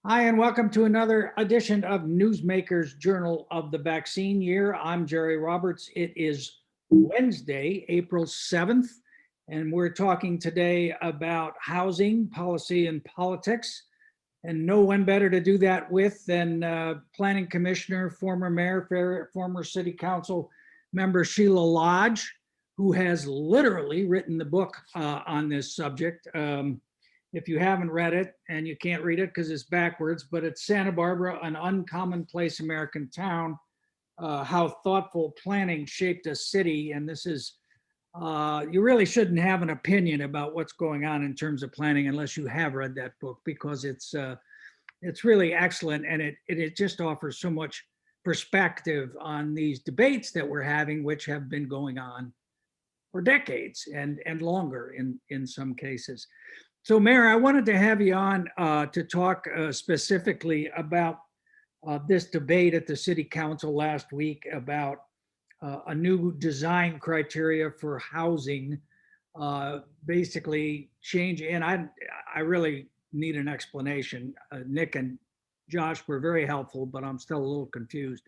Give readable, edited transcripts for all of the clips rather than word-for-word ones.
Hi, and welcome to another edition of Newsmakers Journal of the Vaccine Year. I'm Jerry Roberts. It is Wednesday, April 7th, and we're talking today about housing, policy, and politics. And no one better to do that with than Planning Commissioner, former Mayor, former City Council member Sheila Lodge, who has literally written the book on this subject. If you haven't read it, and you can't read it because it's backwards, but it's Santa Barbara, an uncommonplace American town, how thoughtful planning shaped a city. And this is, you really shouldn't have an opinion about what's going on in terms of planning unless you have read that book, because it's really excellent, and it just offers so much perspective on these debates that we're having, which have been going on for decades and longer in some cases. So, Mayor, I wanted to have you on to talk specifically about this debate at the City Council last week about a new design criteria for housing, basically change. And I really need an explanation. Nick and Josh were very helpful, but I'm still a little confused.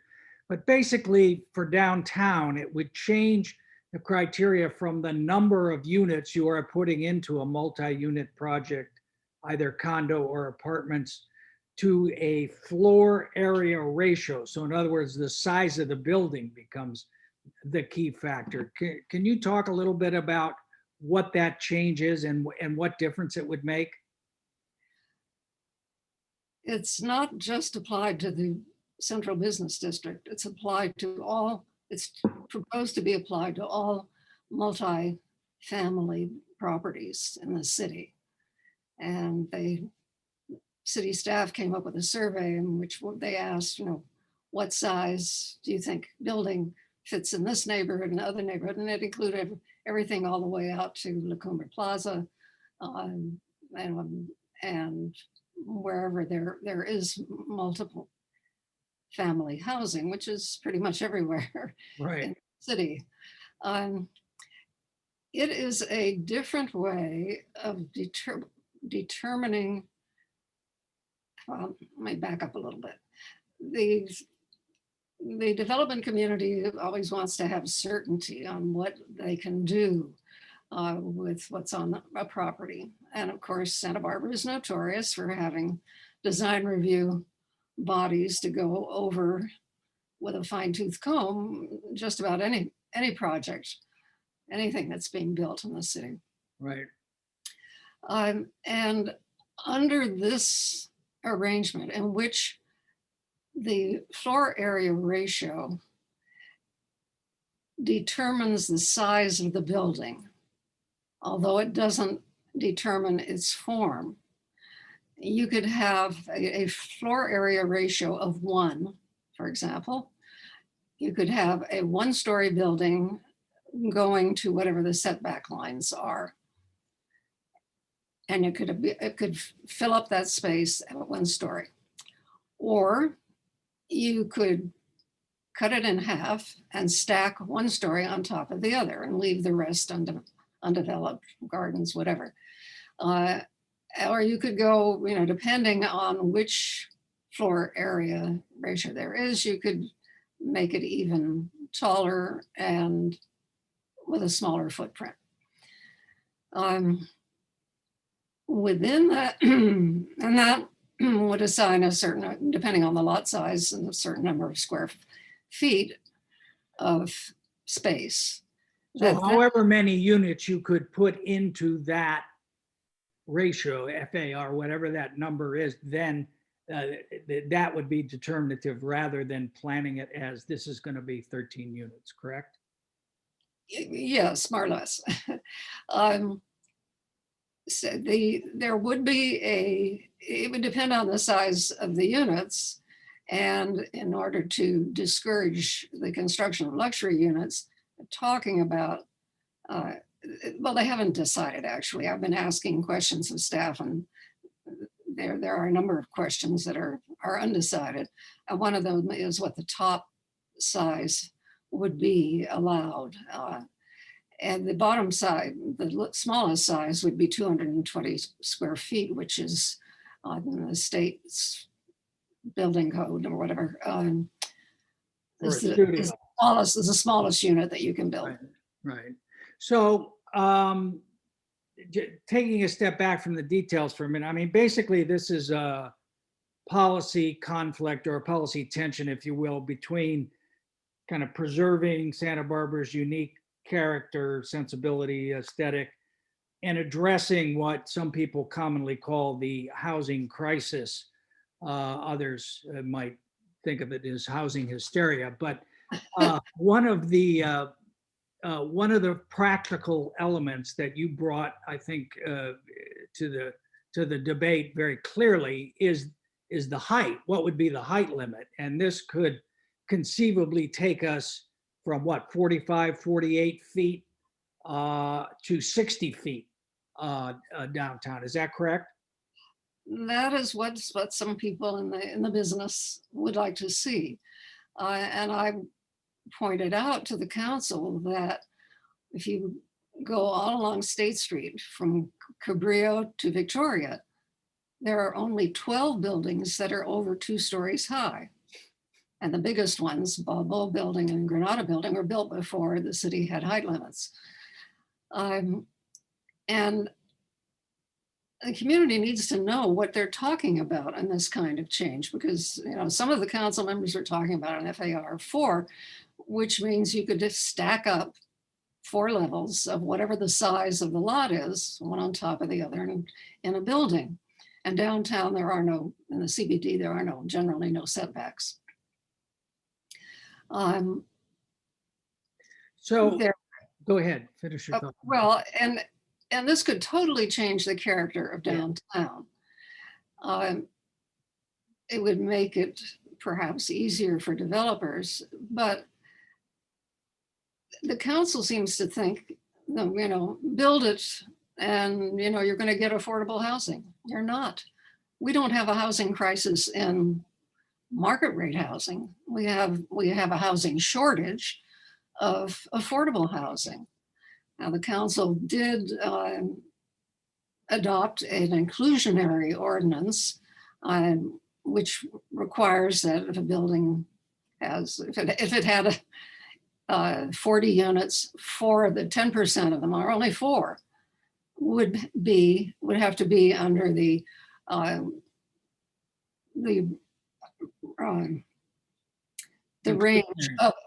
But basically, for downtown, it would change the criteria from the number of units you are putting into a multi-unit project, either condo or apartments, to a floor area ratio. So in other words, the size of the building becomes the key factor. Can you talk a little bit about what that change is and what difference it would make? It's not just applied to the central business district. It's applied to all, it's proposed to be applied to all multi-family properties in the city. And city staff came up with a survey in which they asked, what size do you think building fits in this neighborhood and other neighborhood? And it included everything all the way out to La Cumbre Plaza, and wherever there is multiple family housing, which is pretty much everywhere Right. in the city. It is a different way of determining, well, let me back up a little bit. The development community always wants to have certainty on what they can do with what's on a property. And of course, Santa Barbara is notorious for having design review bodies to go over with a fine-tooth comb just about any project, anything that's being built in the city. Right. And under this arrangement, in which the floor area ratio determines the size of the building, although it doesn't determine its form, you could have a floor area ratio of 1, for example. You could have a 1-story building going to whatever the setback lines are. And it could fill up that space at 1 story. Or you could cut it in half and stack 1 story on top of the other and leave the rest undeveloped, gardens, whatever. Or you could go, depending on which floor area ratio there is, you could make it even taller and with a smaller footprint. Within that, and that would assign a certain, depending on the lot size, and a certain number of square feet of space. So however many units you could put into that ratio, FAR, whatever that number is, then that would be determinative rather than planning it as this is going to be 13 units, correct? Yes, more or less. So there would be it would depend on the size of the units. And in order to discourage the construction of luxury units, talking about, well, they haven't decided actually. I've been asking questions of staff, and there are a number of questions that are undecided. And one of them is what the top size would be allowed. And the bottom side, the smallest size would be 220 square feet, which is in the state's building code or whatever. For a Is the studio. is the smallest unit that you can build. Right, right. So, taking a step back from the details for a minute, I mean, basically, this is a policy conflict or a policy tension, if you will, between kind of preserving Santa Barbara's unique character, sensibility, aesthetic, and addressing what some people commonly call the housing crisis. Others might think of it as housing hysteria, but one of the practical elements that you brought, I think, to the debate very clearly is the height. What would be the height limit? And this could conceivably take us from what, 45, 48 feet to 60 feet downtown. Is that correct? That is what some people in the business would like to see. And I pointed out to the council that if you go all along State Street from Cabrillo to Victoria, there are only 12 buildings that are over 2 stories high. And the biggest ones, Balboa Building and Granada Building, were built before the city had height limits. And the community needs to know what they're talking about in this kind of change, because some of the council members are talking about an FAR 4, which means you could just stack up 4 levels of whatever the size of the lot is, one on top of the other in a building. And downtown, in the CBD, there are generally no setbacks. So go ahead, finish your thought. Well, and this could totally change the character of downtown. It would make it perhaps easier for developers, but the council seems to think, build it and, you're going to get affordable housing. You're not. We don't have a housing crisis in market rate housing. We have a housing shortage of affordable housing. Now, the council did adopt an inclusionary ordinance, which requires that if a building if it had 40 units, 4 of the 10% of them, are only 4, would have to be under the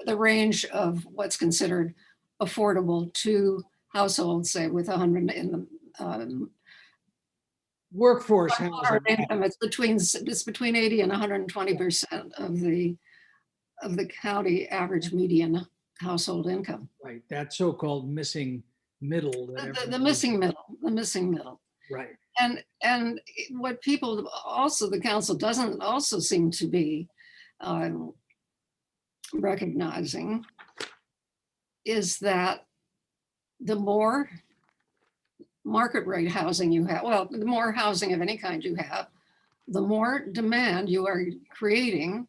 range of what's considered affordable to households, say with 100 in the workforce housing. Income. It's between 80 and 120% of the county average median household income. Right, that so-called missing middle. The missing middle. Right. And what people also, the council doesn't also seem to be recognizing is that the more market rate housing you have, well, the more housing of any kind you have, the more demand you are creating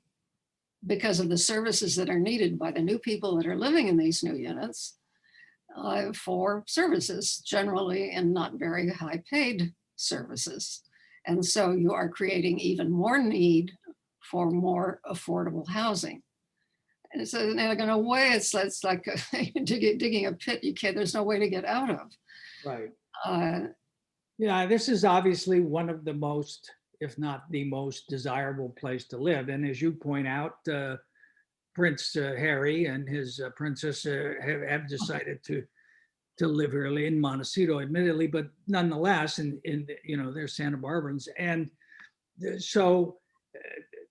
because of the services that are needed by the new people that are living in these new units for services, generally, and not very high paid services. And so you are creating even more need for more affordable housing. And so in a way, it's like digging a pit there's no way to get out of. Right. Yeah, this is obviously one of the most, if not the most desirable place to live. And as you point out, Prince Harry and his princess have decided to live early in Montecito, admittedly, but nonetheless, they're Santa Barbarans. And so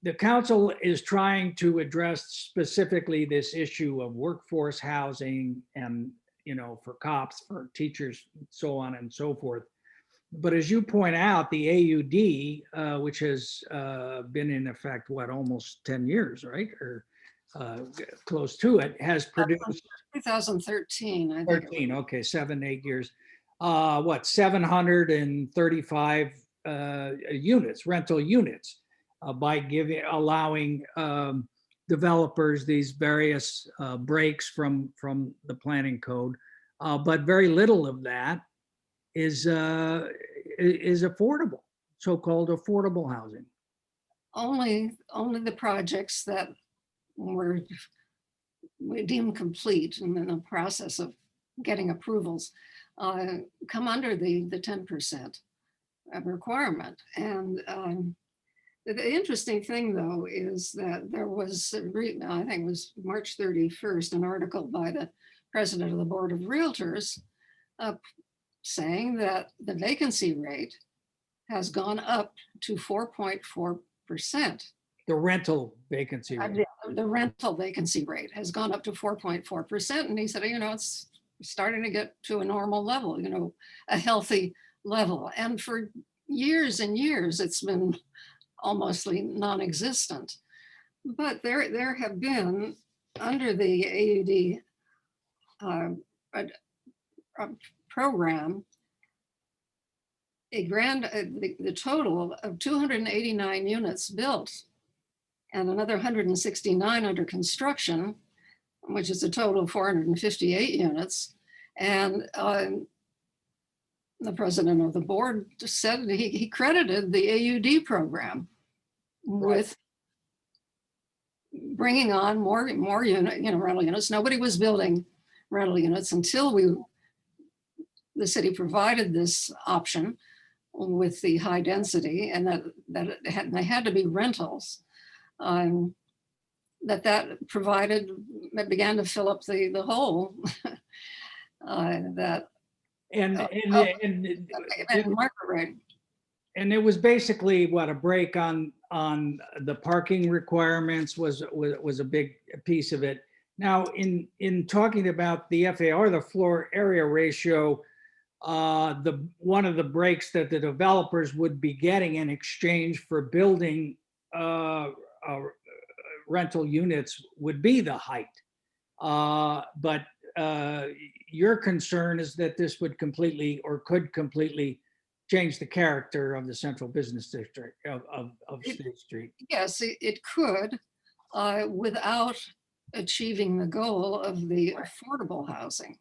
the council is trying to address specifically this issue of workforce housing and, for cops, for teachers, so on and so forth. But as you point out, the AUD, which has been in effect, almost 10 years, right? Or close to it, has produced 2013, I think. 13, okay, 7-8 years. 735 units, rental units, by allowing developers these various breaks from the planning code, but very little of that is affordable. so-called affordable housing? Only the projects that were we deemed complete and in the process of getting approvals come under the 10% requirement. And the interesting thing, though, is that there was, I think it was March 31st, an article by the president of the Board of Realtors saying that the vacancy rate has gone up to 4.4%. The rental vacancy rate. The rental vacancy rate has gone up to 4.4%. And he said, it's starting to get to a normal level, a healthy level. And for years and years, it's been almost non-existent. But there have been, under the AUD program, the total of 289 units built and another 169 under construction, which is a total of 458 units. And the president of the board said he credited the AUD program with bringing on more rental units. Nobody was building rental units until the city provided this option with the high density, and that they had to be rentals. That provided, that began to fill up the hole that And market rate. And it was basically what, a break on the parking requirements was a big piece of it. Now, in talking about the FAR, the floor area ratio, one of the breaks that the developers would be getting in exchange for building rental units would be the height. But your concern is that this would completely, or could completely, change the character of the central business district of State Street. Yes, it could, without achieving the goal of the affordable housing.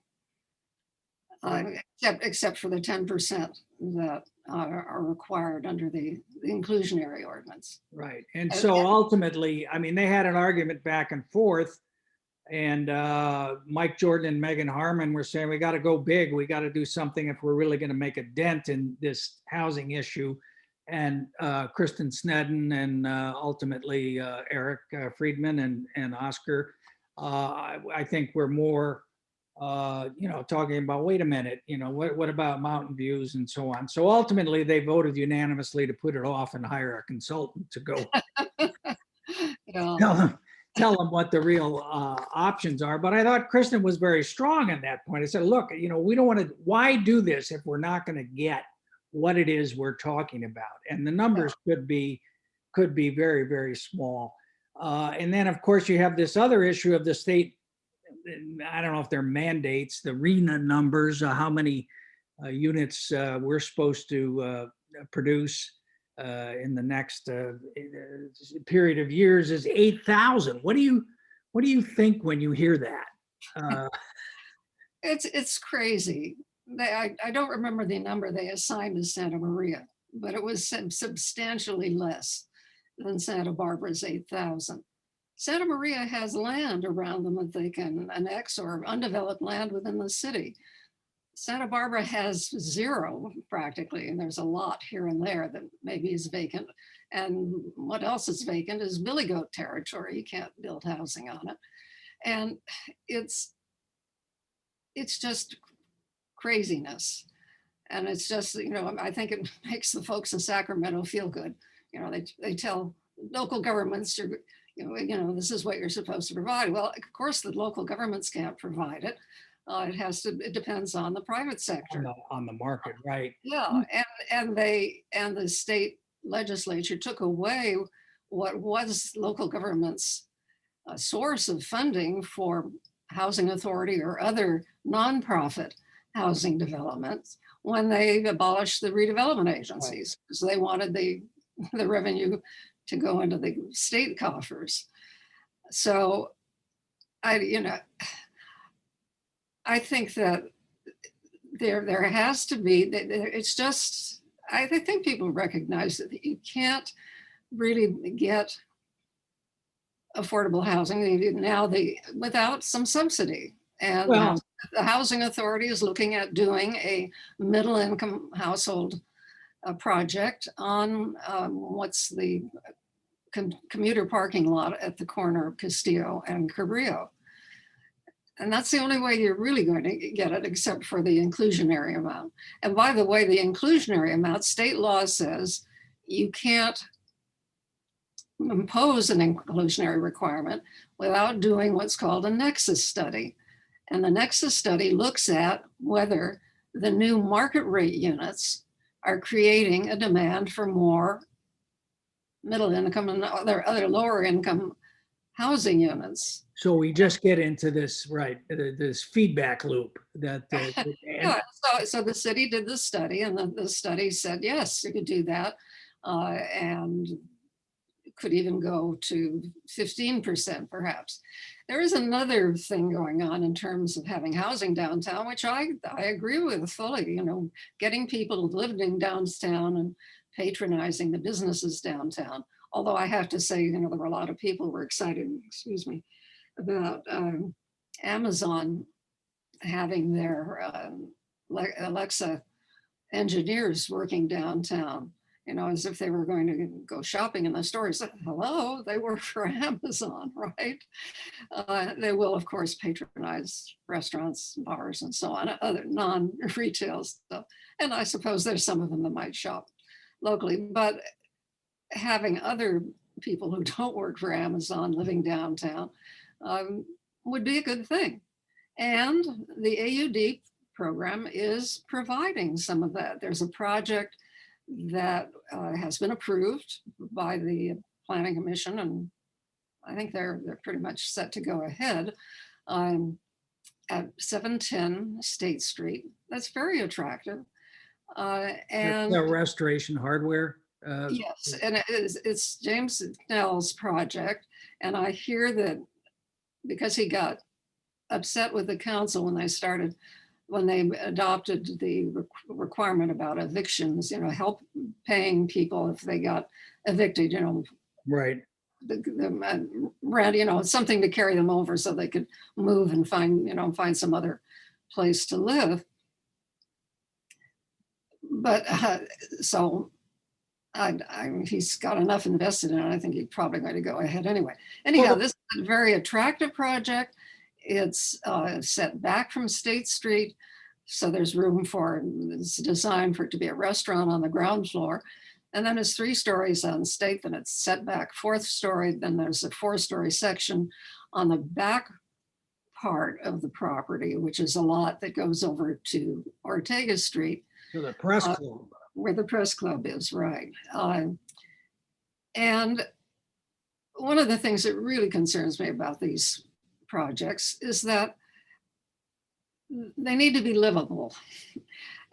Except for the 10% that are required under the inclusionary ordinance. Right. And so ultimately, I mean, they had an argument back and forth, and Mike Jordan and Megan Harmon were saying, we got to go big. We got to do something if we're really going to make a dent in this housing issue. And Kristen Snedden and ultimately Eric Friedman and Oscar, I think we're more talking about, wait a minute, what about mountain views and so on. So ultimately they voted unanimously to put it off and hire a consultant to go tell them what the real options are. But I thought Kristen was very strong on that point. I said, look, we don't want to, why do this if we're not going to get what it is we're talking about? And the numbers could be very, very small. And then of course you have this other issue of the state, I don't know if they're mandates, the RENA numbers, how many units we're supposed to produce in the next period of years is 8,000. What do you think when you hear that? It's crazy. I don't remember the number they assigned to Santa Maria, but it was substantially less than Santa Barbara's 8,000. Santa Maria has land around them that they can annex, or undeveloped land within the city. Santa Barbara has zero practically, and there's a lot here and there that maybe is vacant. And what else is vacant is billy goat territory. You can't build housing on it. And it's just crazy-ness. And it's just, I think it makes the folks in Sacramento feel good. They tell local governments, this is what you're supposed to provide. Well, of course, the local governments can't provide it. It depends on the private sector. On the market, right. Yeah, and the state legislature took away what was local government's source of funding for housing authority or other nonprofit housing developments when they abolished the redevelopment agencies. Right. So they wanted the revenue to go into the state coffers. So I think that there has to be, it's just I think people recognize that you can't really get affordable housing now without some subsidy. And Well, the housing authority is looking at doing a middle income household project on what's the commuter parking lot at the corner of Castillo and Cabrillo. And that's the only way you're really going to get it, except for the inclusionary amount. And by the way, the inclusionary amount, state law says you can't impose an inclusionary requirement without doing what's called a nexus study. And the nexus study looks at whether the new market rate units are creating a demand for more middle income and other lower income housing units. so we just get into this, right, this feedback loop that, Yeah, so the city did the study, and the study said, yes, you could do that. And could even go to 15% perhaps. There is another thing going on in terms of having housing downtown, which I agree with fully, getting people living downtown and patronizing the businesses downtown. Although I have to say, there were a lot of people who were excited, about Amazon having their Alexa engineers working downtown, as if they were going to go shopping in the stores. Hello, they work for Amazon, right? They will, of course, patronize restaurants, bars, and so on, other non-retail stuff. And I suppose there's some of them that might shop locally, but having other people who don't work for Amazon living downtown would be a good thing. And the AUD program is providing some of that. There's a project that has been approved by the Planning Commission, and I think they're pretty much set to go ahead at 710 State Street. That's very attractive. And the restoration hardware. yes, and it's James Snell's project. And I hear that because he got upset with the council when they adopted the requirement about evictions, help paying people if they got evicted, Right. the rent, something to carry them over so they could move and find some other place to live. But so he's got enough invested in it. I think he's probably going to go ahead anyway. Anyhow, this is a very attractive project. It's set back from State Street, so there's room it's designed for it to be a restaurant on the ground floor. And then it's 3 stories on State, then it's set back 4th story, then there's a 4-story section on the back part of the property, which is a lot that goes over to Ortega Street. So the press club. Where the press club is, right. And one of the things that really concerns me about these projects is that they need to be livable.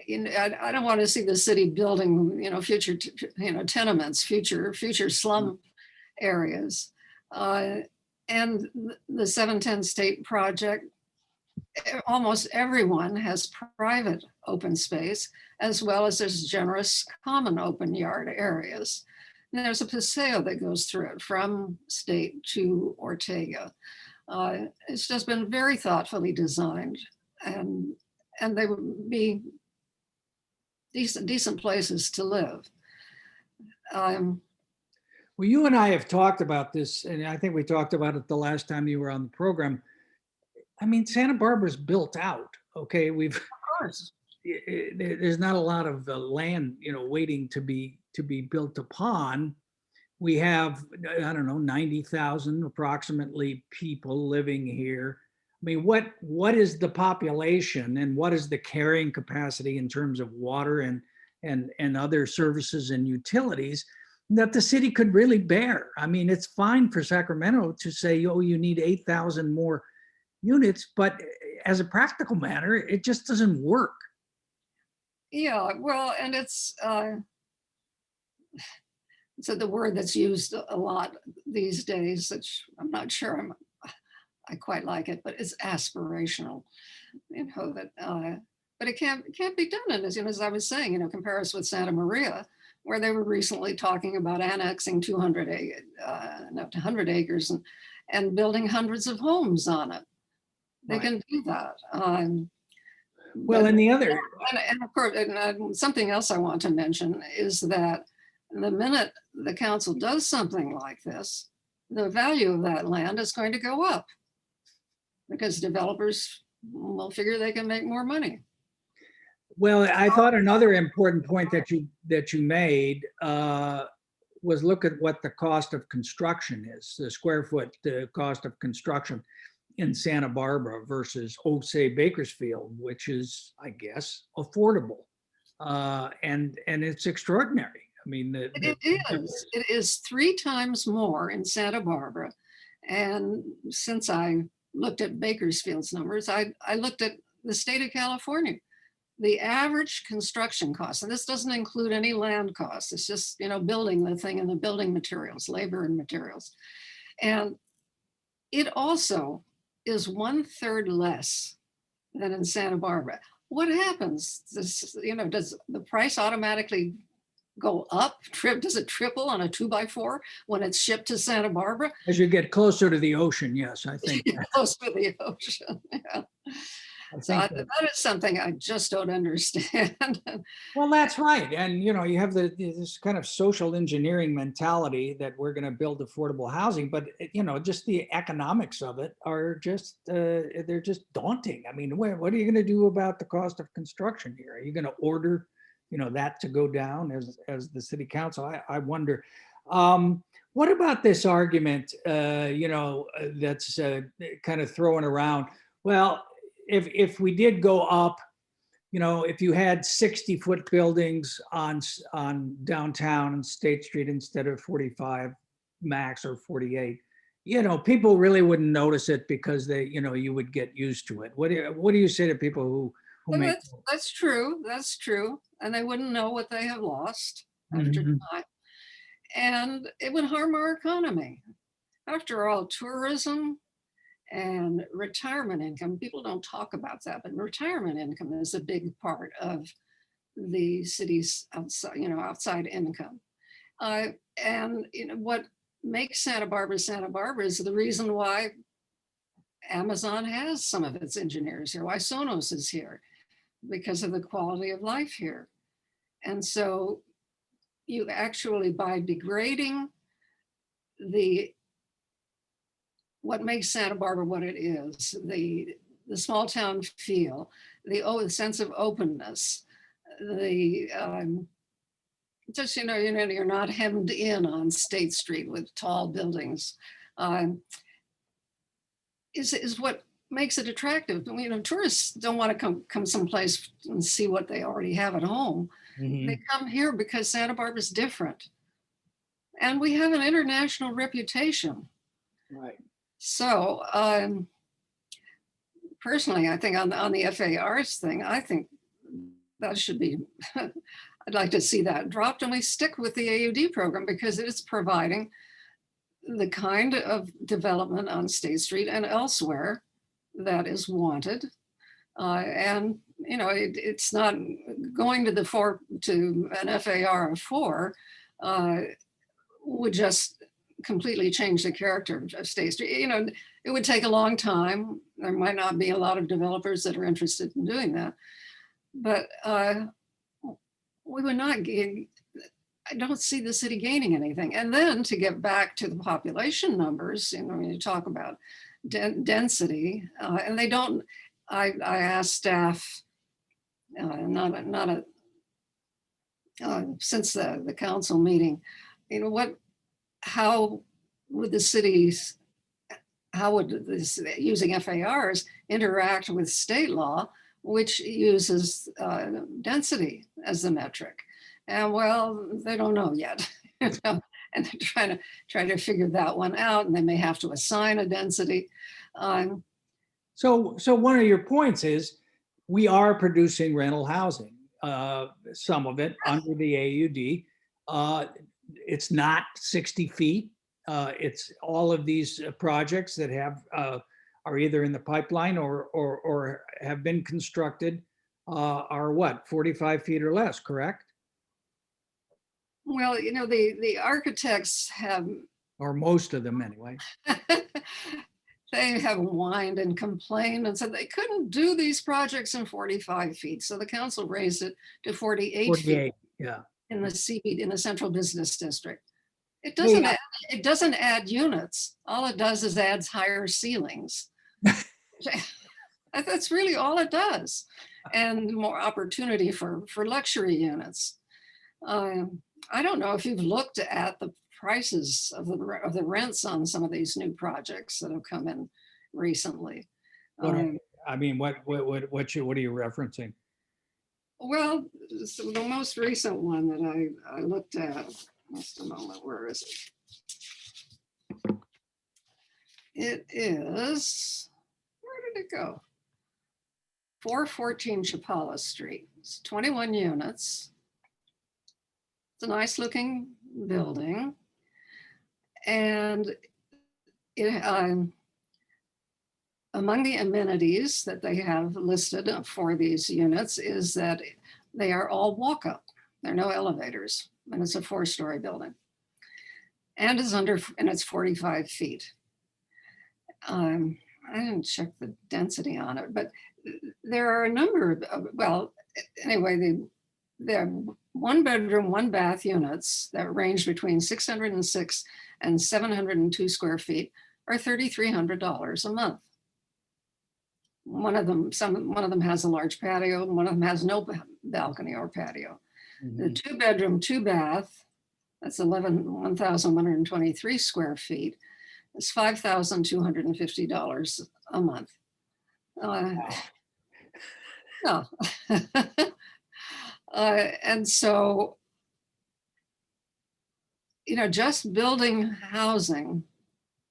I don't want to see the city building, future, tenements, future slum areas. And the 710 State project, almost everyone has private open space, as well as there's generous common open yard areas. And there's a paseo that goes through it from State to Ortega. It's just been very thoughtfully designed, and they would be decent places to live. Well, you and I have talked about this, and I think we talked about it the last time you were on the program. I mean, Santa Barbara's built out. Okay, Of course. There's not a lot of land, waiting to be built upon. We have, I don't know, 90,000 approximately people living here. I mean, what is the population and what is the carrying capacity in terms of water and other services and utilities that the city could really bear? I mean, it's fine for Sacramento to say, oh, you need 8,000 more units, but as a practical matter, it just doesn't work. Yeah, well, and it's so the word that's used a lot these days, which I'm not sure I quite like it, but it's aspirational. That but it can't be done. And as I was saying, compare us with Santa Maria, where they were recently talking about annexing 100 acres and building hundreds of homes on it. They Right. can do that. Well, But and the other, and of course, something else I want to mention is that the minute the council does something like this, the value of that land is going to go up because developers will figure they can make more money. well, I thought another important point that you made was look at what the cost of construction is, the square foot, the cost of construction in Santa Barbara versus, oh, say Bakersfield, which is, I guess, affordable. And it's extraordinary. I mean, It is 3 times more in Santa Barbara. And since I looked at Bakersfield's numbers, I looked at the state of California. The average construction cost, and this doesn't include any land costs, it's just, building the thing and the building materials, labor and materials. And it also is 1/3 less than in Santa Barbara. What happens? Does the price automatically go up? Does it triple on a 2x4 when it's shipped to Santa Barbara? as you get closer to the ocean, yes, I think. Close to the ocean. Yeah. So that is something I just don't understand. Well, that's right. And, you have this kind of social engineering mentality that we're going to build affordable housing, but, just the economics of it are just, they're just daunting. I mean, what are you going to do about the cost of construction here? Are you going to order, that to go down as the city council? I wonder. What about this argument, that's kind of thrown around? Well, if we did go up, if you had 60-foot buildings on downtown and State Street instead of 45 max or 48, people really wouldn't notice it because you would get used to it. What do you say to people who make? That's true. That's true. And they wouldn't know what they have lost after Mhm. time. And it would harm our economy. After all, tourism and retirement income, people don't talk about that, but retirement income is a big part of the city's outside income. And what makes Santa Barbara is the reason why Amazon has some of its engineers here, why Sonos is here, because of the quality of life here. And so you actually, by degrading what makes Santa Barbara what it is, the small town feel, the sense of openness, just you're not hemmed in on State Street with tall buildings, is what makes it attractive. Tourists don't want to come someplace and see what they already have at home. Mhm. They come here because Santa Barbara's different, and we have an international reputation. Right. So personally, I think on the FARs thing, I think that should be, I'd like to see that dropped, and we stick with the AUD program because it's providing the kind of development on State Street and elsewhere that is wanted. And it's not going to an FAR of 4 would just completely change the character of State Street. It would take a long time. There might not be a lot of developers that are interested in doing that, but we would not gain. I don't see the city gaining anything. And then to get back to the population numbers, when you talk about density, and they don't. I asked staff, since the council meeting, how would the cities, how would this using FARs interact with state law, which uses density as the metric? And well, they don't know yet. And they're trying to figure that one out, and they may have to assign a density. So one of your points is we are producing rental housing, some of it under the AUD. It's not 60 feet. It's all of these projects that are either in the pipeline or have been constructed are what, 45 feet or less, correct? Well, the architects have, Or most of them anyway. they have whined and complained and said they couldn't do these projects in 45 feet. So the council raised it to 48 feet 48, yeah. in the in the central business district. It Hey, doesn't add units. All it does is adds higher ceilings. That's really all it does. And more opportunity for luxury units. I don't know if you've looked at the prices of the rents on some of these new projects that have come in recently. what, Um, I mean, what are you referencing? well, so the most recent one that I looked at, just a moment, where is it? It is, where did it go? 414 Chapala Street. It's 21 units. It's a nice looking building. And it, among the amenities that they have listed for these units is that they are all walk up. There are no elevators, and it's a 4-story building. And it's 45 feet. I didn't check the density on it, but there are a number of, well, anyway, they're 1-bedroom, 1-bath units that range between 606 and 702 square feet are $3,300 a month. One of them has a large patio, and one of them has no balcony or patio. The 2-bedroom, 2-bath, that's 1,123 square feet. It's $5,250 a month. No. And so, just building housing,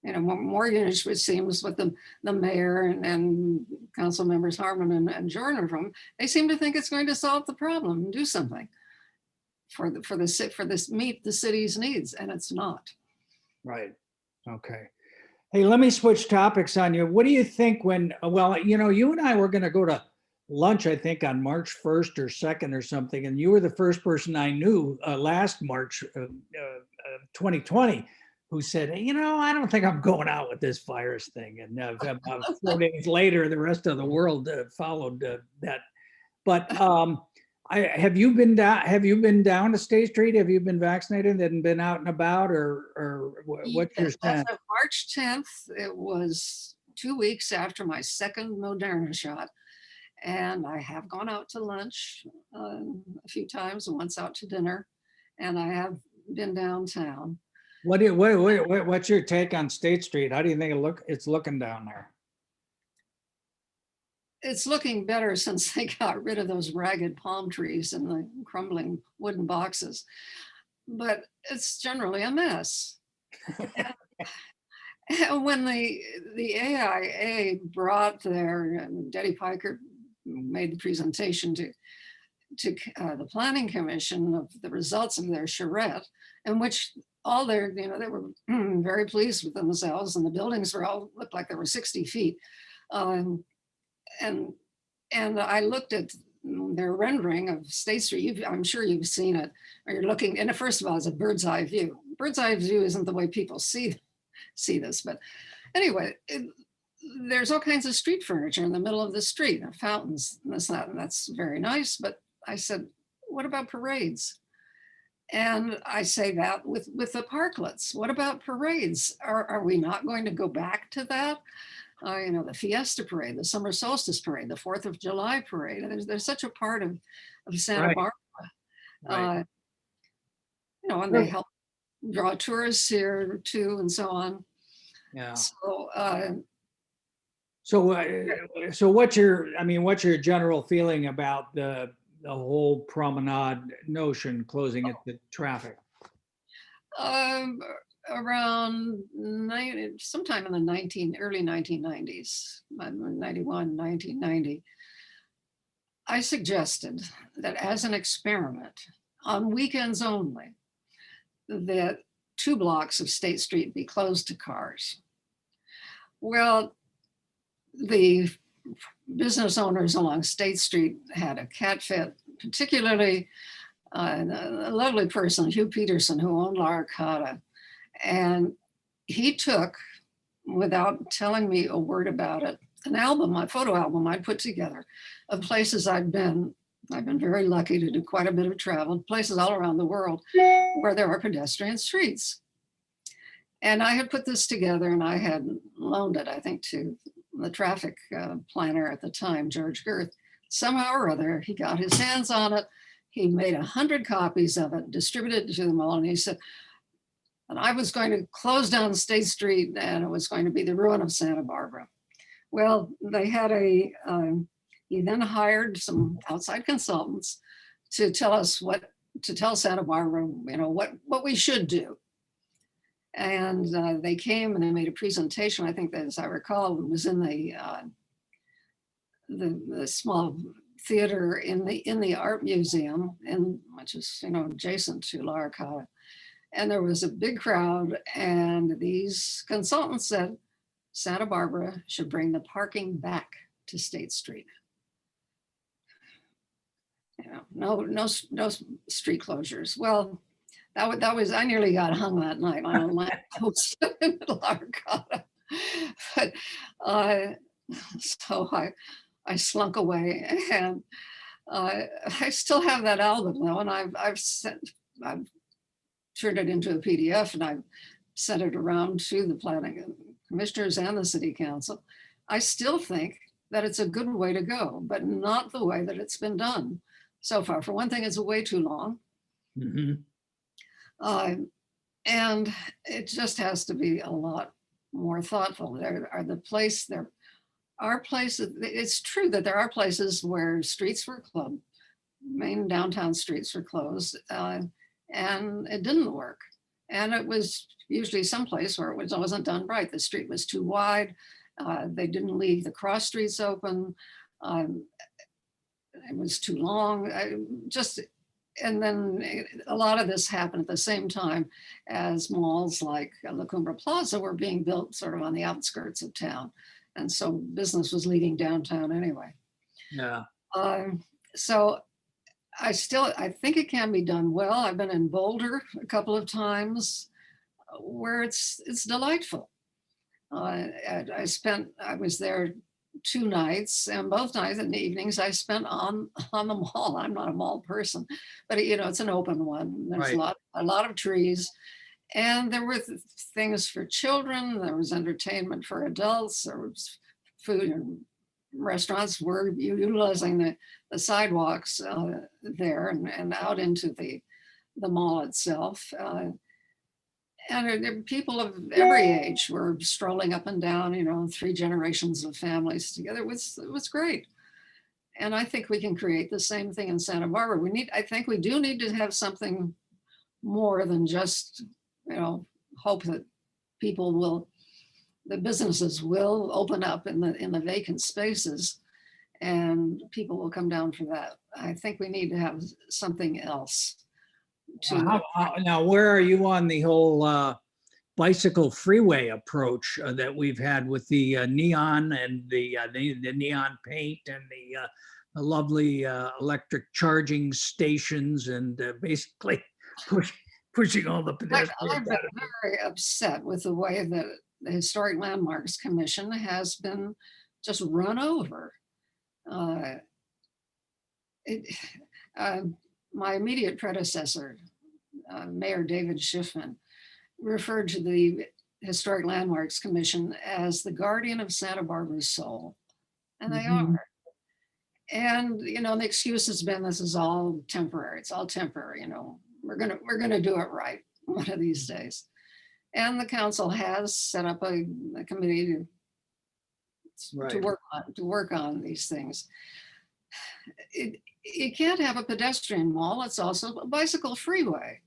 more units, which seems what the mayor and council members Harmon and Jordan are from, they seem to think it's going to solve the problem and do something for this meet the city's needs, and it's not. Right. Okay. Hey, let me switch topics on you. What do you think when, well, you and I were going to go to lunch, I think on March 1st or 2nd or something, and you were the first person I knew last March 2020 who said, I don't think I'm going out with this virus thing. And about 4 days later, the rest of the world followed that. But have you been down? Have you been down to State Street? Have you been vaccinated and been out and about, or what's your sense? March 10th, it was 2 weeks after my second Moderna shot, and I have gone out to lunch a few times, once out to dinner, and I have been downtown. What's your take on State Street? How do you think it's looking down there? It's looking better since they got rid of those ragged palm trees and the crumbling wooden boxes, but it's generally a mess. And when the AIA brought Detty Piker made the presentation to the Planning Commission of the results of their charrette, in which all they were very pleased with themselves, and the buildings looked like they were 60 feet. And I looked at their rendering of State Street. I'm sure you've seen it, or you're looking, and first of all, it's a bird's eye view. Bird's eye view isn't the way people see this, but anyway, there's all kinds of street furniture in the middle of the street, and fountains, and that's very nice. But I said, what about parades? And I say that with the parklets. What about parades? Are we not going to go back to that? The Fiesta Parade, the Summer Solstice Parade, the 4th of July Parade. There's such a part of Santa Right. Barbara. Right. And they help draw tourists here too, and so on. Yeah. So, what's your general feeling about the whole promenade notion, closing it to traffic? Around sometime in the early 1990s, 91, 1990, I suggested that as an experiment, on weekends only, that 2 blocks of State Street be closed to cars. Well, the business owners along State Street had a cat fit, particularly a lovely person, Hugh Peterson, who owned La Arcata. And he took, without telling me a word about it, an album, a photo album I'd put together of places I'd been. I've been very lucky to do quite a bit of travel, places all around the world where there are pedestrian streets. And I had put this together and I had loaned it, I think, to the traffic planner at the time, George Girth. Somehow or other, he got his hands on it. He made 100 copies of it, distributed it to them all. And he said, and I was going to close down State Street and it was going to be the ruin of Santa Barbara. Well, they had he then hired some outside consultants to tell Santa Barbara, what we should do. And they came and they made a presentation. I think that, as I recall, it was in the small theater in the art museum, which is adjacent to La Arcata. And there was a big crowd, and these consultants said Santa Barbara should bring the parking back to State Street. No street closures. Well, that was, I nearly got hung that night on a lamppost in La Arcata. But so I slunk away, and I still have that album though, and I've turned it into a PDF, and I've sent it around to the planning commissioners and the city council. I still think that it's a good way to go, but not the way that it's been done so far. For one thing, it's way too long. Mhm. And it just has to be a lot more thoughtful. There are places, it's true that there are places where streets were closed, main downtown streets were closed, and it didn't work. And it was usually someplace where it wasn't done right. The street was too wide. They didn't leave the cross streets open. It was too long. And then a lot of this happened at the same time as malls like La Cumbre Plaza were being built sort of on the outskirts of town. And so business was leaving downtown anyway. Yeah. So I think it can be done well. I've been in Boulder a couple of times where it's delightful. I was there 2 nights, and both nights and evenings I spent on the mall. I'm not a mall person, but it's an open one. There's Right. a lot of trees, and there were things for children. There was entertainment for adults. There was food, and restaurants were utilizing the sidewalks there and out into the mall itself. And people of every age were strolling up and down, 3 generations of families together. It was great. And I think we can create the same thing in Santa Barbara. I think we do need to have something more than just, hope that the businesses will open up in the vacant spaces and people will come down for that. I think we need to have something else. Now, where are you on the whole bicycle freeway approach that we've had with the neon and the neon paint and the lovely electric charging stations and basically pushing all the pedestrians? I've been very upset with the way that the Historic Landmarks Commission has been just run over. My immediate predecessor, Mayor David Schiffman, referred to the Historic Landmarks Commission as the guardian of Santa Barbara's soul. And they are. And, the excuse has been, this is all temporary. It's all temporary. We're gonna do it right one of these days. And the council has set up a committee to work on these things. You can't have a pedestrian mall. It's also a bicycle freeway,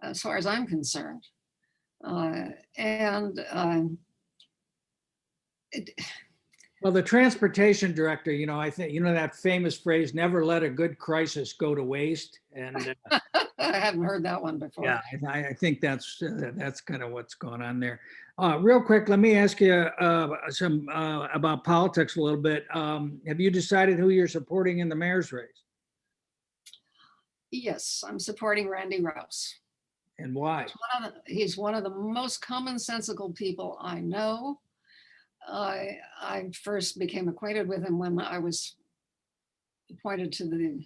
as far as I'm concerned. Well, Well, the transportation director, I think, that famous phrase, never let a good crisis go to waste. And I haven't heard that one before. yeah, I think that's kind of what's going on there. Real quick, let me ask you some about politics a little bit. Have you decided who you're supporting in the mayor's race Yes, I'm supporting Randy Rouse. and why? He's one of the most commonsensical people I know. I first became acquainted with him when I was appointed to the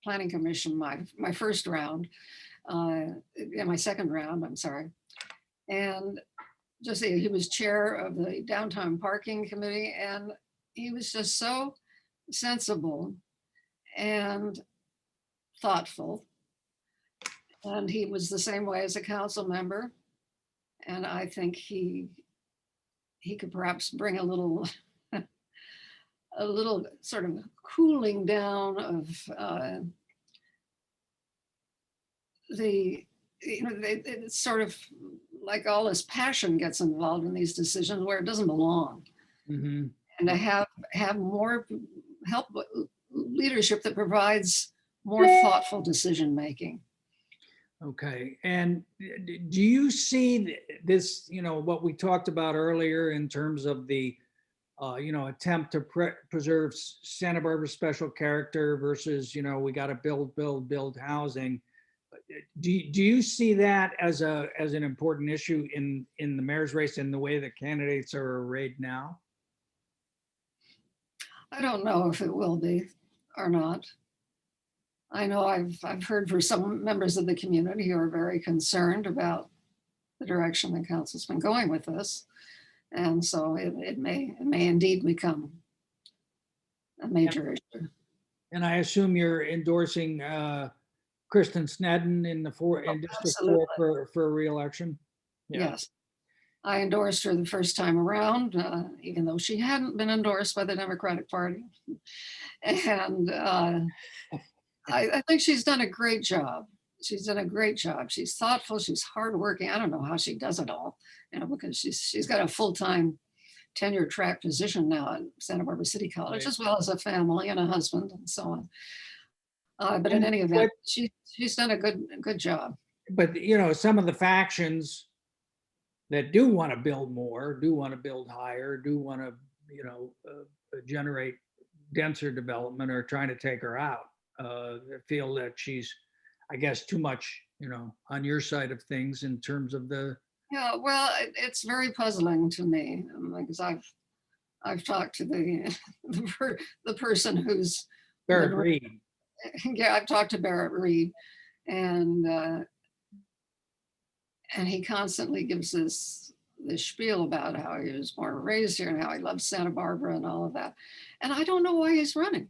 Planning Commission, my first round, in my second round, I'm sorry. And just he was chair of the downtown parking committee, and he was just so sensible and thoughtful. And he was the same way as a council member. And I think he could perhaps bring a little sort of cooling down of it's sort of like all this passion gets involved in these decisions where it doesn't belong. Mhm. And to have more help leadership that provides more thoughtful decision making. Okay. And do you see this, what we talked about earlier in terms of the, attempt to preserve Santa Barbara's special character versus, we got to build housing. Do you see that as an important issue in the mayor's race in the way that candidates are arrayed now? I don't know if it will be or not. I know I've heard from some members of the community who are very concerned about the direction the council's been going with this. And so it may indeed become a major issue. And I assume you're endorsing Kristen Snedden in District 4 for re-election? Yeah. Yes. I endorsed her the first time around, even though she hadn't been endorsed by the Democratic Party. And I think she's done a great job. She's done a great job. She's thoughtful. She's hardworking. I don't know how she does it all, because she's got a full-time tenure track position now at Santa Barbara City College, Right. as well as a family and a husband and so on. But in any event, she's done a good job. But some of the factions that do want to build more, do want to build higher, do want to generate denser development, are trying to take her out. Feel that she's, I guess, too much, on your side of things in terms of the. Yeah, well, it's very puzzling to me because I've talked to the person who's Barrett Reed. Yeah, I've talked to Barrett Reed, and he constantly gives this spiel about how he was born and raised here and how he loves Santa Barbara and all of that. And I don't know why he's running.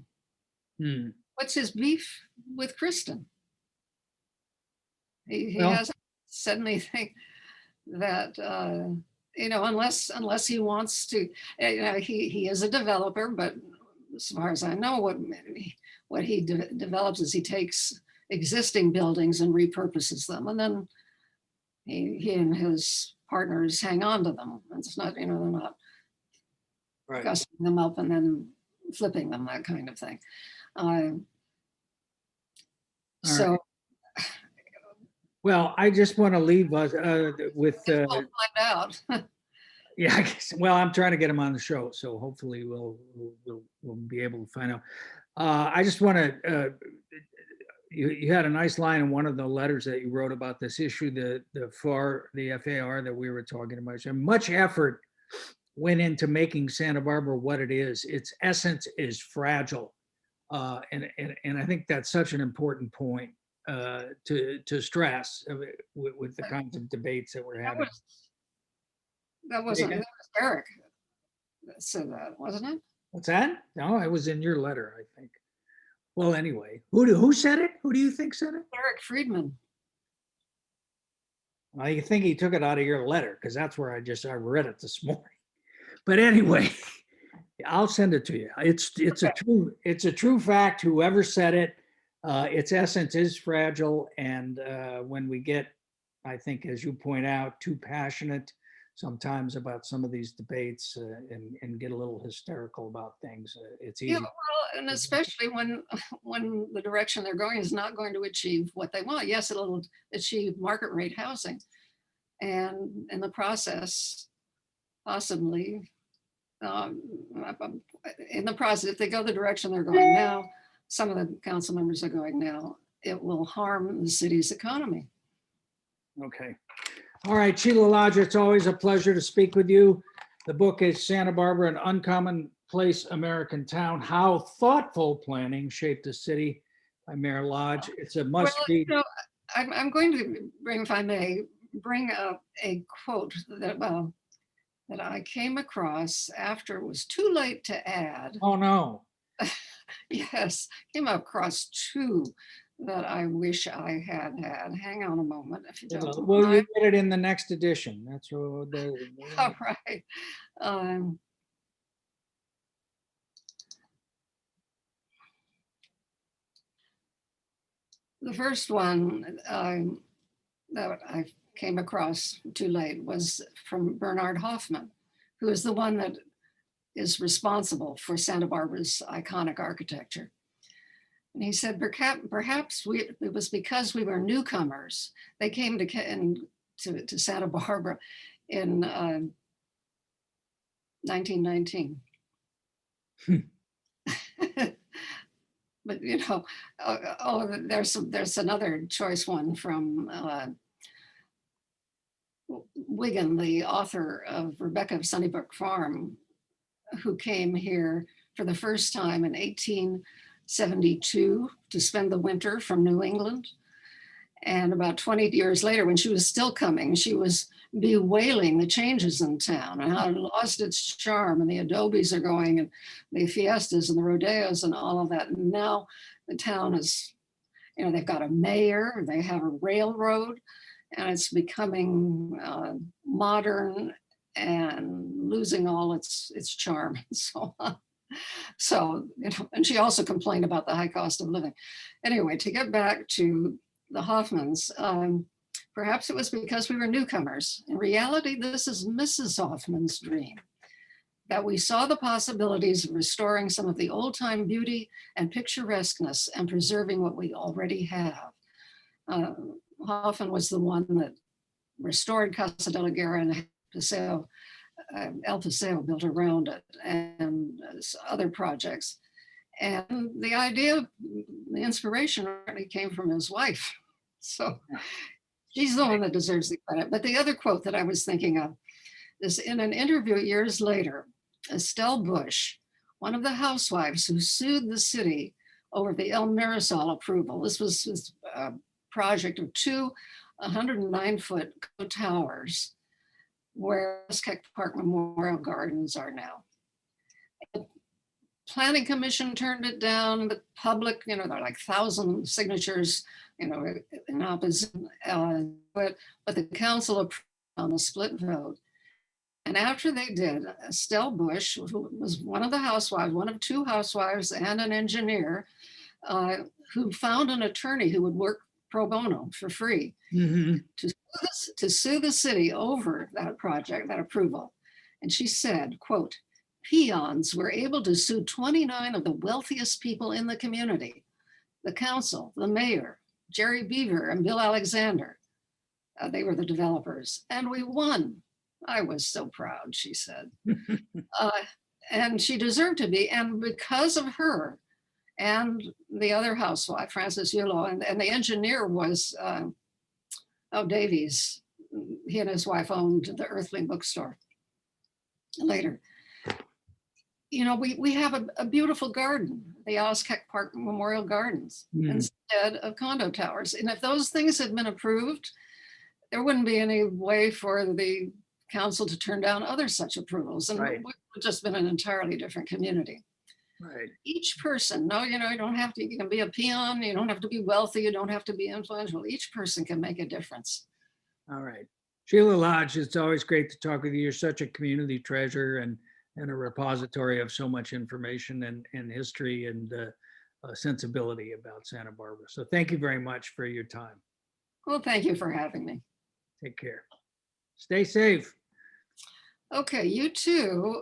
What's his beef with Kristen? He hasn't said anything that unless he wants to. He is a developer, but as far as I know, what he develops is he takes existing buildings and repurposes them, and then he and his partners hang on to them. It's not, they're not gussing them up and then flipping them, that kind of thing. So. Right. Well, I just want to leave us with. We'll find out. Yeah, I guess. Well, I'm trying to get him on the show, so hopefully we'll be able to find out. I just want to. You had a nice line in one of the letters that you wrote about this issue, the FAR that we were talking about. So much effort went into making Santa Barbara what it is. Its essence is fragile, and I think that's such an important point to stress with the kinds of debates that we're having. That was Eric that said that, wasn't it? What's that? No, it was in your letter, I think. Well, anyway, who said it? Who do you think said it? Eric Friedman. Well, you think he took it out of your letter, because that's where I read it this morning. But anyway, I'll send it to you. It's a true fact. Whoever said it, its essence is fragile, and when we get, I think, as you point out, too passionate, sometimes about some of these debates and get a little hysterical about things. It's Yeah, easy. well, and especially when when the direction they're going is not going to achieve what they want. Yes, it'll achieve market rate housing, and in the process, possibly, um, in the process, if they go the direction they're going now, some of the council members are going now, it will harm the city's economy. Okay. All right, Sheila Lodge, it's always a pleasure to speak with you. The book is Santa Barbara, an Uncommonplace American Town, How Thoughtful Planning Shaped the City by Mayor Lodge. It's a Well, must read. I'm going to bring, if I may, bring up a quote that, well, that I came across after it was too late to add. Oh, no. Yes, came across two that I wish I had had. Hang on a moment, if you don't Well, you mind. get it in the next edition. That's what All right. Um, the first one that I came across too late was from Bernard Hoffman, who is the one that is responsible for Santa Barbara's iconic architecture. And he said, perhaps it was because we were newcomers. They came to Santa Barbara in 1919. But you know, there's another choice one from Wigan, the author of Rebecca of Sunnybrook Farm, who came here for the first time in 1872 to spend the winter from New England. And about 20 years later, when she was still coming, she was bewailing the changes in town and how it lost its charm, and the adobes are going, and the fiestas and the rodeos and all of that. And now the town is, you know, they've got a mayor, they have a railroad, and it's becoming modern and losing all its charm and so on. So, you know, and she also complained about the high cost of living. Anyway, to get back to the Hoffmans, perhaps it was because we were newcomers. In reality, this is Mrs. Hoffman's dream, that we saw the possibilities of restoring some of the old time beauty and picturesqueness and preserving what we already have. Hoffman was the one that restored Casa de la Guerra and Paseo, El Paseo built around it, and other projects. And the idea, the inspiration really came from his wife. So she's the one that deserves the credit. But the other quote that I was thinking of is in an interview years later, Estelle Bush, one of the housewives who sued the city over the El Mirasol approval. This was a project of two 109-foot towers where Esquek Park Memorial Gardens are now. The Planning Commission turned it down. The public, you know, there are like 1,000 signatures, you know, in opposition, but the council approved on a split vote. And after they did, Estelle Bush, who was one of the housewives, one of two housewives and an engineer, who found an attorney who would work pro bono for free to sue the city over that project, that approval. And she said, quote, "Peons were able to sue 29 of the wealthiest people in the community, the council, the mayor, Jerry Beaver and Bill Alexander. They were the developers, and we won. I was so proud," she said. And she deserved to be. And because of her and the other housewife, Frances Yulo, and the engineer was Davies. He and his wife owned the Earthling bookstore later. You know, we have a beautiful garden, the Esquek Park Memorial Gardens, instead of condo towers. And if those things had been approved, there wouldn't be any way for the council to turn down other such approvals. And it would have just been an entirely different community. Right. Each person, no, you know, you don't have to, you can be a peon, you don't have to be wealthy, you don't have to be influential. Each person can make a difference. All right. Sheila Lodge, it's always great to talk with you. You're such a community treasure and a repository of so much information and history and sensibility about Santa Barbara. So thank you very much for your time. Well, thank you for having me. Take care. Stay safe. Okay, you too.